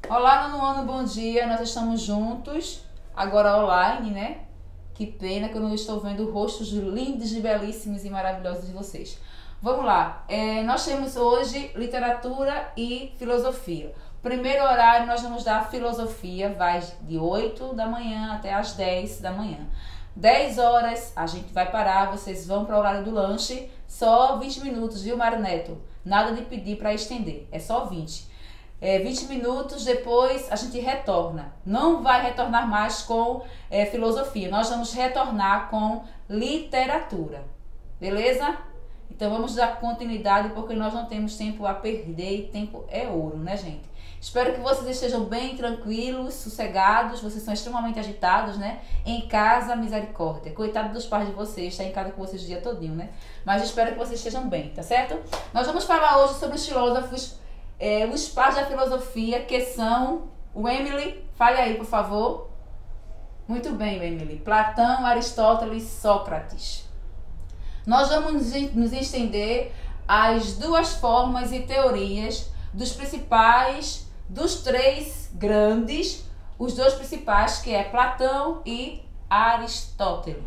Olá, nono ano, bom dia. Nós estamos juntos, agora online, né? Que pena que eu não estou vendo rostos lindos e belíssimos e maravilhosos de vocês. Vamos lá. Nós temos hoje literatura e filosofia. Primeiro horário nós vamos dar filosofia, vai de 8 da manhã até as 10 da manhã. 10 horas a gente vai parar, vocês vão para o horário do lanche, só 20 minutos, viu, Mário Neto? Nada de pedir para estender, é só 20. 20 minutos depois a gente retorna. Não vai retornar mais com filosofia, nós vamos retornar com literatura, beleza? Então vamos dar continuidade porque nós não temos tempo a perder e tempo é ouro, né, gente? Espero que vocês estejam bem tranquilos, sossegados, vocês são extremamente agitados, né? Em casa, misericórdia. Coitado dos pais de vocês, está em casa com vocês o dia todinho, né? Mas espero que vocês estejam bem, tá certo? Nós vamos falar hoje sobre os filósofos, os pais da filosofia, que são o Emily. Fale aí, por favor. Muito bem, Emily. Platão, Aristóteles, Sócrates. Nós vamos nos estender às duas formas e teorias dos principais, dos três grandes, os dois principais, que é Platão e Aristóteles.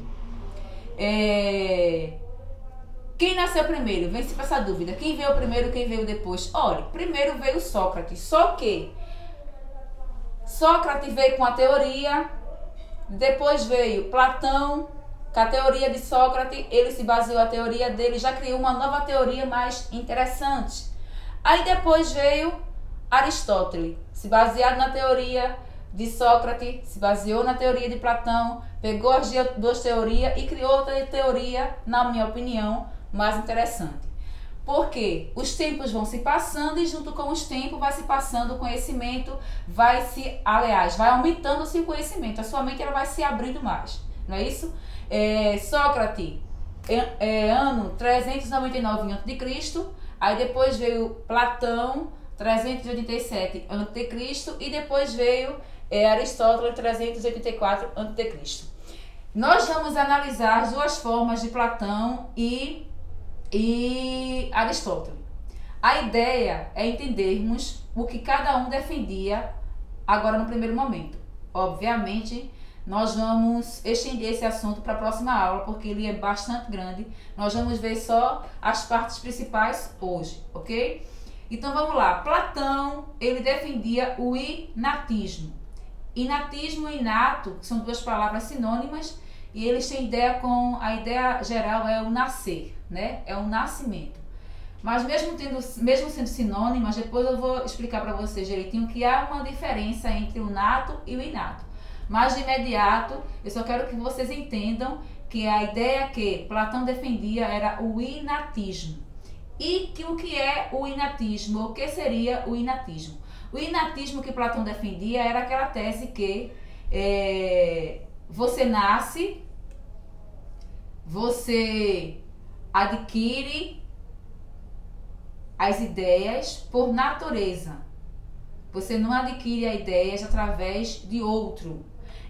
Quem nasceu primeiro? Vence para essa dúvida. Quem veio primeiro, quem veio depois? Olha, primeiro veio Sócrates. Só que Sócrates veio com a teoria, depois veio Platão, com a teoria de Sócrates, ele se baseou a teoria dele, já criou uma nova teoria mais interessante. Aí depois veio Aristóteles, se baseado na teoria de Sócrates, se baseou na teoria de Platão, pegou as duas teorias e criou outra teoria, na minha opinião, mais interessante. Porque os tempos vão se passando e junto com os tempos vai se passando o conhecimento, vai aumentando-se o conhecimento, a sua mente ela vai se abrindo mais, não é isso? Sócrates, ano 399 a.C., aí depois veio Platão, 387 a.C., e depois veio Aristóteles, 384 a.C. Nós vamos analisar as duas formas de Platão e Aristóteles. A ideia é entendermos o que cada um defendia agora no primeiro momento. Obviamente, nós vamos estender esse assunto para a próxima aula, porque ele é bastante grande. Nós vamos ver só as partes principais hoje, ok? Então vamos lá. Platão, ele defendia o inatismo. Inatismo e inato são duas palavras sinônimas e eles têm ideia com... A ideia geral é o nascer, né? É o nascimento. Mas mesmo sendo sinônimas, depois eu vou explicar para vocês direitinho que há uma diferença entre o nato e o inato. Mas de imediato, eu só quero que vocês entendam que a ideia que Platão defendia era o inatismo. E que o que é o inatismo? O que seria o inatismo? O inatismo que Platão defendia era aquela tese que você nasce, você adquire as ideias por natureza. Você não adquire as ideias através de outro.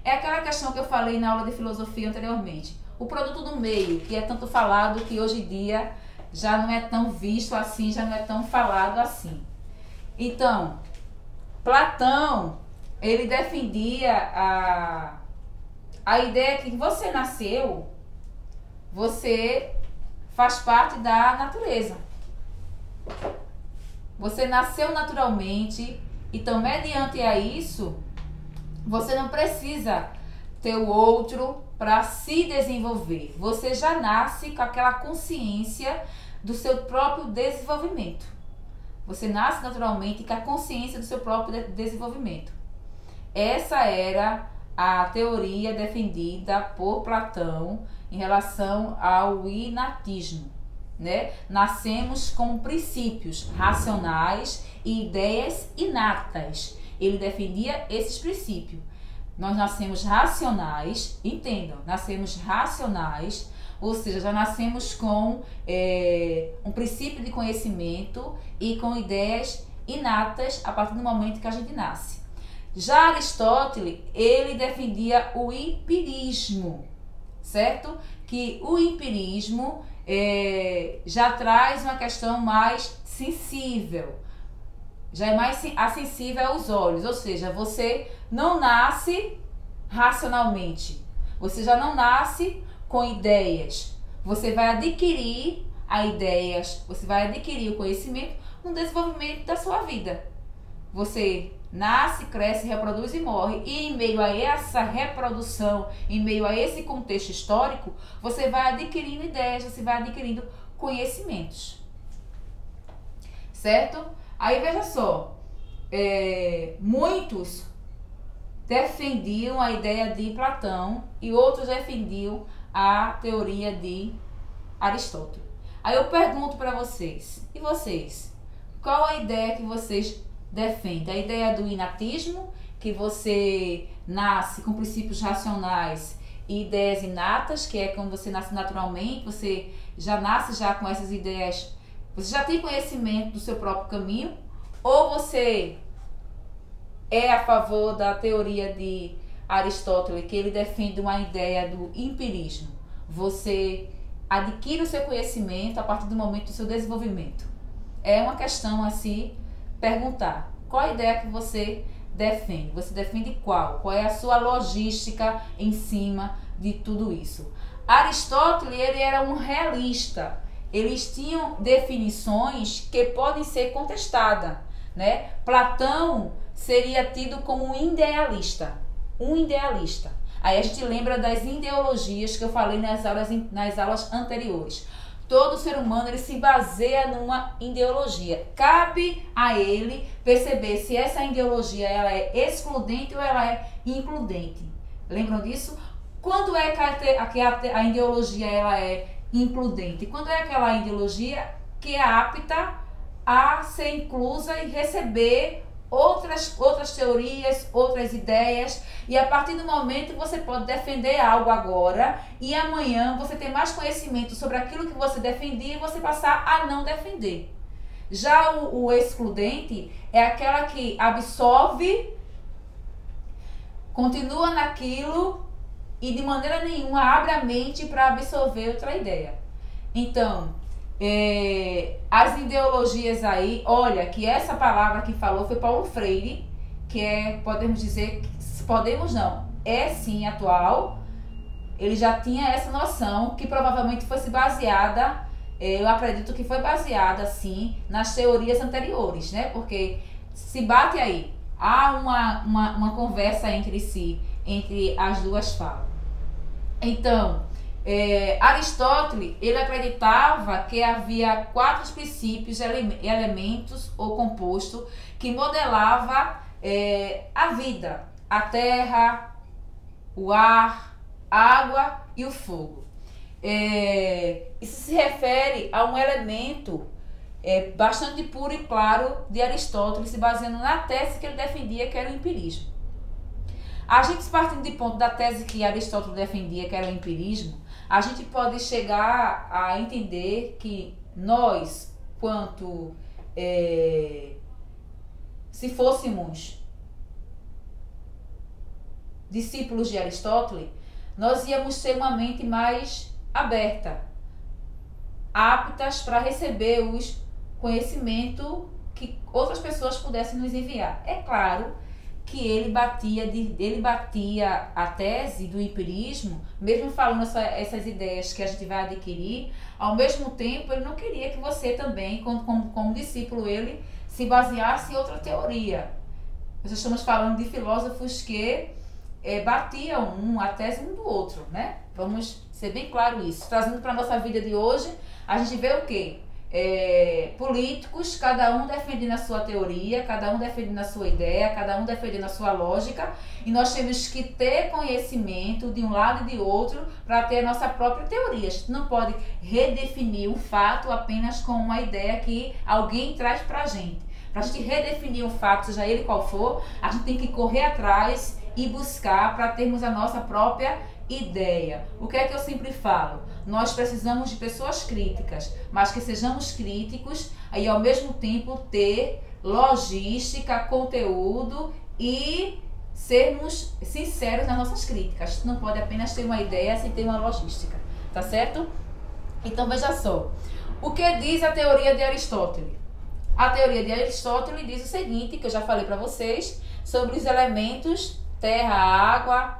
É aquela questão que eu falei na aula de filosofia anteriormente. O produto do meio, que é tanto falado que hoje em dia já não é tão visto assim, já não é tão falado assim. Então, Platão, ele defendia a ideia que você nasceu, você faz parte da natureza. Você nasceu naturalmente, então, mediante a isso, você não precisa ter o outro para se desenvolver. Você já nasce com aquela consciência do seu próprio desenvolvimento. Você nasce naturalmente com a consciência do seu próprio desenvolvimento. Essa era a teoria defendida por Platão em relação ao inatismo, né? Nascemos com princípios racionais e ideias inatas. Ele defendia esses princípios. Nós nascemos racionais, entendam, nascemos racionais, ou seja, já nascemos com um princípio de conhecimento e com ideias inatas a partir do momento que a gente nasce. Já Aristóteles, ele defendia o empirismo, certo? Que o empirismo já traz uma questão mais sensível. já é mais acessível aos olhos, ou seja, você não nasce racionalmente, você já não nasce com ideias, você vai adquirir as ideias, você vai adquirir o conhecimento no desenvolvimento da sua vida. Você nasce, cresce, reproduz e morre, e em meio a essa reprodução, em meio a esse contexto histórico, você vai adquirindo ideias, você vai adquirindo conhecimentos, certo? Aí veja só, muitos defendiam a ideia de Platão e outros defendiam a teoria de Aristóteles. Aí eu pergunto para vocês, e vocês? Qual a ideia que vocês defendem? A ideia do inatismo, que você nasce com princípios racionais e ideias inatas, que é quando você nasce naturalmente, você já nasce já com essas ideias, você já tem conhecimento do seu próprio caminho? Ou você é a favor da teoria de Aristóteles, que ele defende uma ideia do empirismo? Você adquire o seu conhecimento a partir do momento do seu desenvolvimento. É uma questão a se perguntar. Qual a ideia que você defende? Você defende qual? Qual é a sua logística em cima de tudo isso? Aristóteles, ele era um realista. Eles tinham definições que podem ser contestadas, né? Platão seria tido como um idealista. Um idealista. Aí a gente lembra das ideologias que eu falei nas aulas anteriores. Todo ser humano, ele se baseia numa ideologia. Cabe a ele perceber se essa ideologia ela é excludente ou ela é includente. Lembram disso? Quando é que a ideologia ela é includente? Quando é aquela ideologia que é apta a ser inclusa e receber outras teorias, outras ideias, e a partir do momento você pode defender algo agora e amanhã você ter mais conhecimento sobre aquilo que você defendia e você passar a não defender. Já o excludente é aquela que absorve, continua naquilo e de maneira nenhuma abre a mente para absorver outra ideia. Então, as ideologias aí, olha, que essa palavra que falou foi Paulo Freire, que podemos dizer, podemos não, é sim atual. Ele já tinha essa noção que provavelmente fosse baseada, eu acredito que foi baseada sim nas teorias anteriores, né? Porque se bate aí, há uma conversa entre si, entre as duas falas. Então, Aristóteles, ele acreditava que havia 4 princípios, elementos ou composto que modelava a vida: a terra, o ar, a água e o fogo. Isso se refere a um elemento bastante puro e claro de Aristóteles, se baseando na tese que ele defendia, que era o empirismo. A gente, partindo de ponto da tese que Aristóteles defendia, que era o empirismo, a gente pode chegar a entender que nós, quanto se fôssemos discípulos de Aristóteles, nós íamos ter uma mente mais aberta, aptas para receber os conhecimentos que outras pessoas pudessem nos enviar. É claro que ele batia a tese do empirismo, mesmo falando essas ideias que a gente vai adquirir, ao mesmo tempo ele não queria que você também, como discípulo, ele se baseasse em outra teoria. Nós estamos falando de filósofos que batiam a tese um do outro, né? Vamos ser bem claro isso. Trazendo para a nossa vida de hoje, a gente vê o quê? Políticos, cada um defendendo a sua teoria, cada um defendendo a sua ideia, cada um defendendo a sua lógica, e nós temos que ter conhecimento de um lado e de outro para ter a nossa própria teoria. A gente não pode redefinir um fato apenas com uma ideia que alguém traz para a gente. Para a gente redefinir um fato, seja ele qual for, a gente tem que correr atrás e buscar para termos a nossa própria ideia. O que é que eu sempre falo? Nós precisamos de pessoas críticas, mas que sejamos críticos e ao mesmo tempo ter logística, conteúdo e sermos sinceros nas nossas críticas. A gente não pode apenas ter uma ideia sem ter uma logística, tá certo? Então veja só, o que diz a teoria de Aristóteles? A teoria de Aristóteles diz o seguinte, que eu já falei para vocês, sobre os elementos terra, água,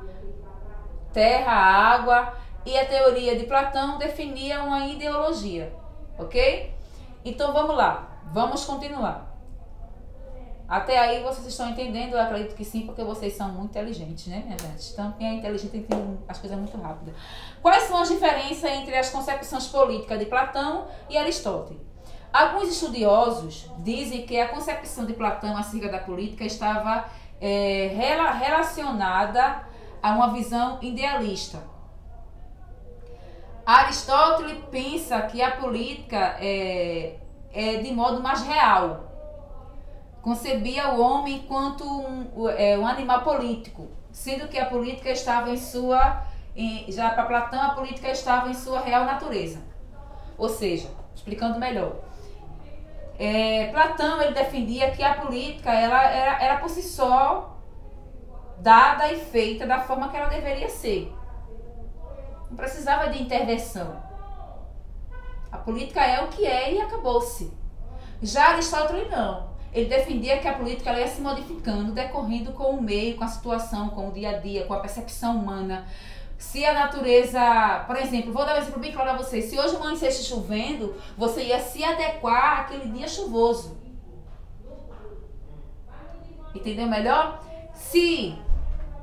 e a teoria de Platão definia uma ideologia, ok? Então vamos lá, vamos continuar. Até aí vocês estão entendendo? Eu acredito que sim, porque vocês são muito inteligentes, né, minha gente? Então quem é inteligente entende as coisas muito rápido. Quais são as diferenças entre as concepções políticas de Platão e Aristóteles? Alguns estudiosos dizem que a concepção de Platão acerca da política estava relacionada a uma visão idealista. Aristóteles pensa que a política é de modo mais real. Concebia o homem enquanto um animal político, sendo que a política estava já para Platão, a política estava em sua real natureza. Ou seja, explicando melhor, Platão ele defendia que a política ela era por si só dada e feita da forma que ela deveria ser. Não precisava de intervenção. A política é o que é e acabou-se. Já Aristóteles não. Ele defendia que a política ela ia se modificando, decorrendo com o meio, com a situação, com o dia a dia, com a percepção humana. Se a natureza, por exemplo, vou dar um exemplo bem claro a vocês. Se hoje amanhecesse chovendo, você ia se adequar àquele dia chuvoso. Entendeu melhor? Se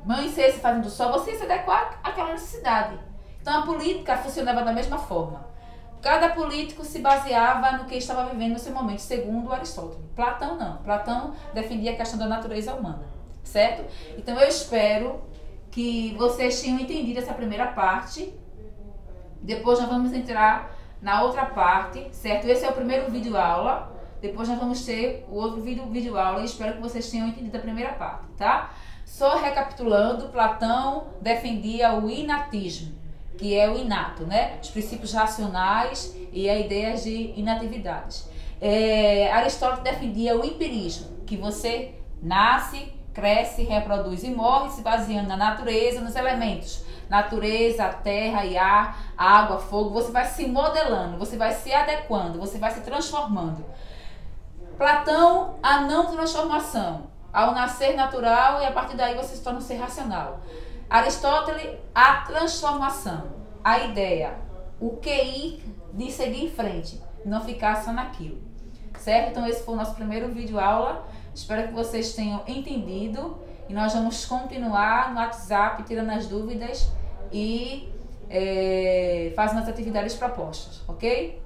amanhecesse fazendo sol, você ia se adequar àquela necessidade. Então a política funcionava da mesma forma. Cada político se baseava no que estava vivendo no seu momento, segundo Aristóteles. Platão não. Platão defendia a questão da natureza humana, certo? Então eu espero que vocês tenham entendido essa primeira parte. Depois nós vamos entrar na outra parte, certo? Esse é o primeiro vídeo aula. Depois nós vamos ter o outro vídeo aula e espero que vocês tenham entendido a primeira parte, tá? Só recapitulando, Platão defendia o inatismo, que é o inato, né? Os princípios racionais e a ideia de inatividades. Aristóteles defendia o empirismo, que você nasce, cresce, reproduz e morre se baseando na natureza, nos elementos. Natureza, terra e ar, água, fogo, você vai se modelando, você vai se adequando, você vai se transformando. Platão, a não transformação, ao nascer natural e a partir daí você se torna um ser racional. Aristóteles, a transformação, a ideia, o QI de seguir em frente, não ficar só naquilo, certo? Então esse foi o nosso primeiro vídeo aula, espero que vocês tenham entendido e nós vamos continuar no WhatsApp tirando as dúvidas e fazendo as atividades propostas, ok?